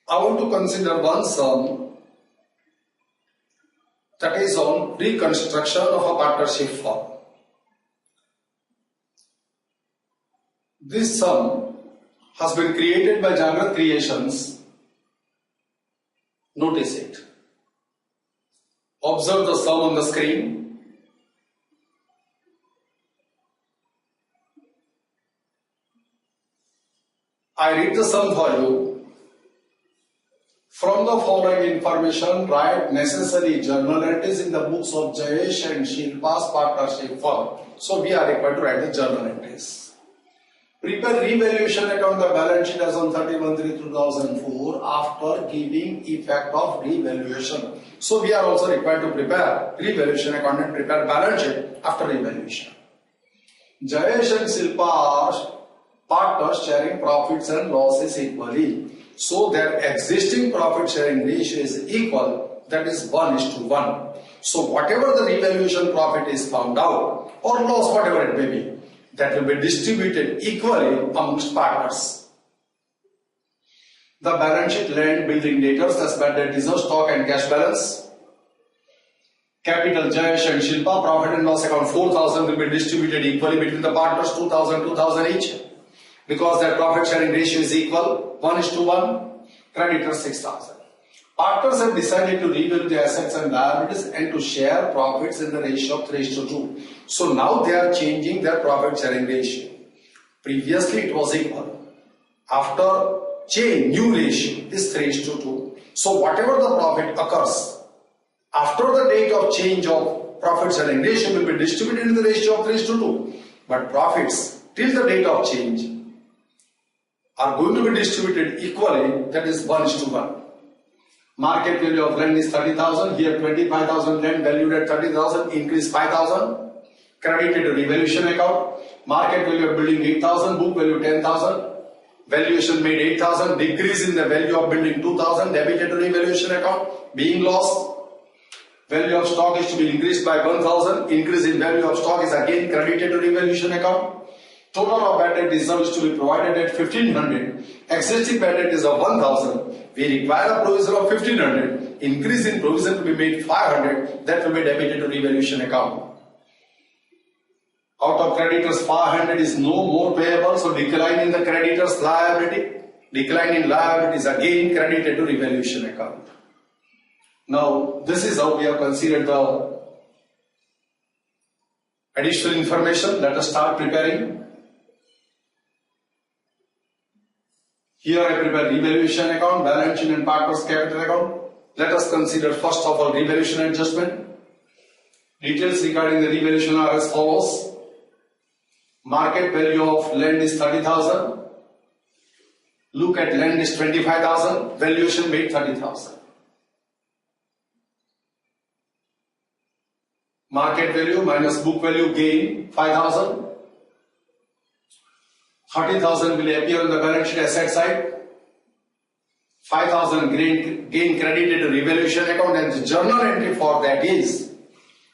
I want to consider one sum that is on reconstruction of a partnership firm. This sum has been created by Jagrat Creations. Notice it. Observe the sum on the screen. I read the sum for you. From the following information, write necessary journal entries in the books of Jayesh and Shilpa's partnership firm. So we are required to write the journal entries. Prepare revaluation account the balance sheet as on 31/3/2004 after giving effect of revaluation. So we are also required to prepare revaluation account and prepare balance sheet after revaluation. Jayesh and Shilpa are partners sharing profits and losses equally. So their existing profit sharing ratio is equal, that is 1:1. So whatever the revaluation profit is found out or loss, whatever it may be, that will be distributed equally amongst partners. The balance sheet, land, building, debtors, that's bad debt reserve, stock and cash balance. Capital, Jayesh and Shilpa, profit and loss account 4,000 will be distributed equally between the partners, 2,000 each. Because their profit sharing ratio is equal, 1:1, creditors 6,000. Partners have decided to revalue the assets and liabilities and to share profits in the ratio of 3:2. So now they are changing their profit sharing ratio. Previously it was equal. After change, new ratio is 3:2. So whatever the profit occurs after the date of change of profit sharing ratio will be distributed in the ratio of 3:2. But profits till the date of change are going to be distributed equally, that is 1:1. Market value of land is 30,000, here 25,000 land valued at 30,000, increase 5,000, credited to revaluation account. Market value of building 8,000, book value 10,000, valuation made 8,000, decrease in the value of building 2,000, debited to revaluation account, being lost. Value of stock is to be increased by 1,000, increase in value of stock is again credited to revaluation account. Total of bad debt reserve is to be provided at 1,500. Existing bad debt is of 1,000. We require a provision of 1,500. Increase in provision to be made 500. That will be debited to revaluation account. Out of creditors, 500 is no more payable. So decline in the creditors liability. Decline in liability is again credited to revaluation account. Now this is how we have considered the additional information. Let us start preparing. Here I prepare revaluation account, balance sheet and partners capital account. Let us consider first of all revaluation adjustment. Details regarding the revaluation are as follows. Market value of land is 30,000. Look at land is 25,000. Valuation made 30,000. Market value minus book value gain 5,000. 30,000 will appear on the balance sheet asset side. 5,000 gain credited to revaluation account, and the journal entry for that is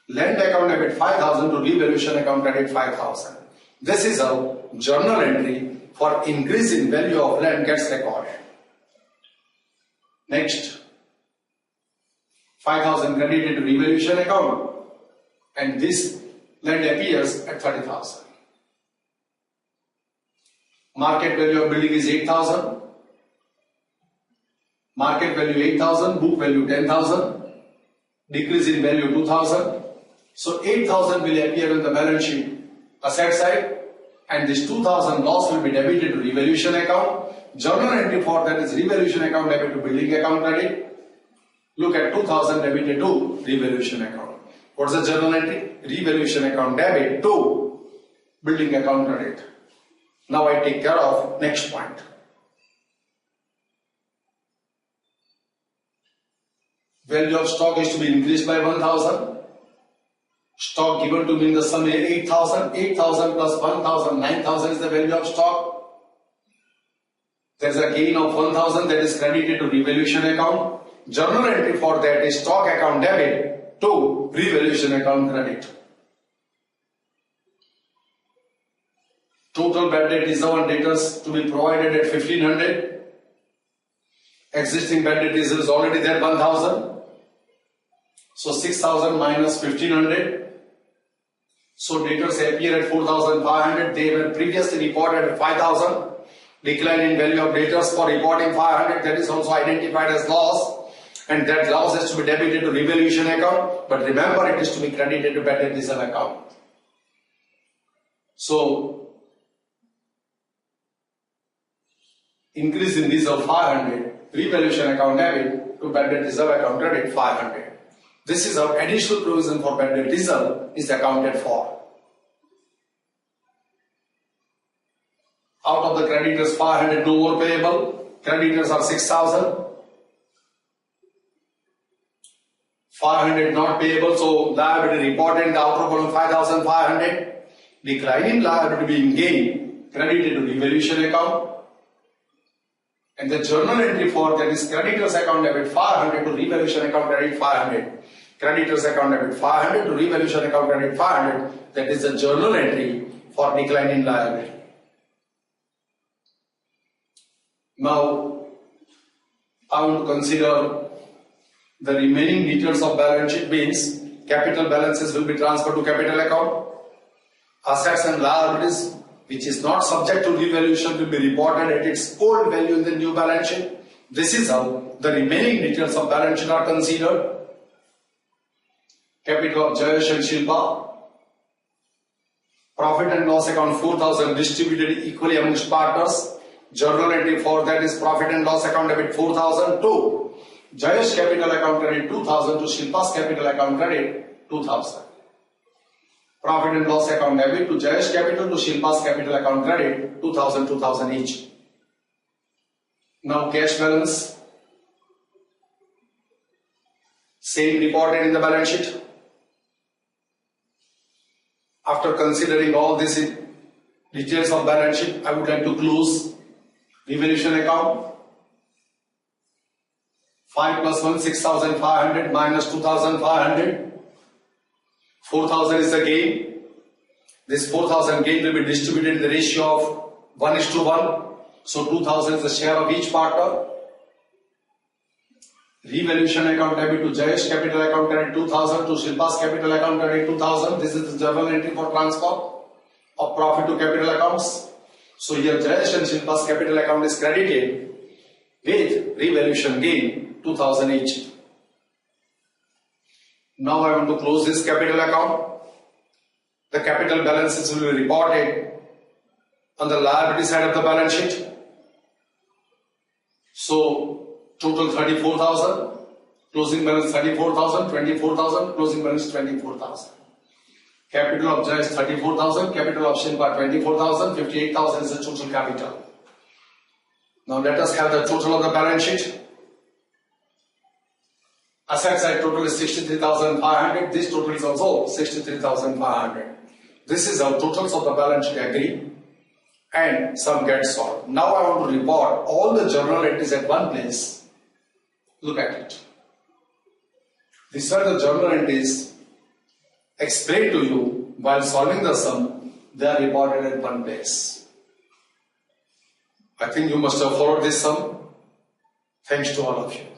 land account debit 5,000 to revaluation account credit 5,000. This is how journal entry for increase in value of land gets recorded. Next, 5,000 credited to revaluation account, and this land appears at 30,000. Market value of building is 8,000. Market value 8,000, book value 10,000, decrease in value 2,000. So 8,000 will appear on the balance sheet asset side, and this 2,000 loss will be debited to revaluation account. Journal entry for that is revaluation account debit to building account credit. Look at 2,000 debited to revaluation account. What's the journal entry? Revaluation account debit to building account credit. Now I take care of next point. Value of stock is to be increased by 1,000. Stock given to me in the sum is 8,000. 8,000 plus 1,000, 9,000 is the value of stock. There is a gain of 1,000 that is credited to revaluation account. Journal entry for that is stock account debit to revaluation account credit. Total bad debt reserve and debtors to be provided at 1,500. Existing bad debt reserve is already there 1000. So 6000 minus 1500. So debtors appear at 4500. They were previously reported at 5000. Decline in value of debtors for reporting 500, that is also identified as loss, and that loss has to be debited to revaluation account, but remember it is to be credited to bad debt reserve account. So increase in reserve 500, revaluation account debit to bad debt reserve account credit 500. This is how additional provision for bad debt reserve is accounted for. Out of the creditors 500 no more payable, creditors are 6000. 500 not payable, so liability reported in the outer column 5500. Decline in liability being gained, credited to revaluation account. And the journal entry for that is creditors account debit 500 to revaluation account credit 500. Creditors account debit 500 to revaluation account credit 500. That is the journal entry for decline in liability. Now, I want to consider the remaining details of balance sheet means capital balances will be transferred to capital account. Assets and liabilities which is not subject to revaluation will be reported at its old value in the new balance sheet. This is how the remaining details of balance sheet are considered. Capital of Jayesh and Shilpa. Profit and loss account 4000 distributed equally amongst partners. Journal entry for that is profit and loss account debit 4000 to Jayesh capital account credit 2000 to Shilpa's capital account credit 2000. Profit and loss account debit to Jayesh capital to Shilpa's capital account credit 2000 each. Now cash balance. Same reported in the balance sheet. After considering all these details of balance sheet, I would like to close revaluation account. 5 plus 1, 6500 minus 2500. 4000 is the gain. This 4000 gain will be distributed in the ratio of 1:1. So 2000 is the share of each partner. Revaluation account debit to Jayesh capital account credit 2000 to Shilpa's capital account credit 2000. This is the journal entry for transfer of profit to capital accounts. So here Jayesh and Shilpa's capital account is credited with revaluation gain 2000 each. Now I want to close this capital account. The capital balances will be reported on the liability side of the balance sheet. So total 34,000, closing balance 34,000, 24,000, closing balance 24,000. Capital of Jayesh 34,000, capital of Shilpa 24,000, 58,000 is the total capital. Now let us have the total of the balance sheet. Asset side total is 63,500. This total is also 63,500. This is how totals of the balance sheet agree and some get solved. Now I want to report all the journal entries at one place. Look at it. These are the journal entries explained to you while solving the sum. They are reported at one place. I think you must have followed this sum. Thanks to all of you.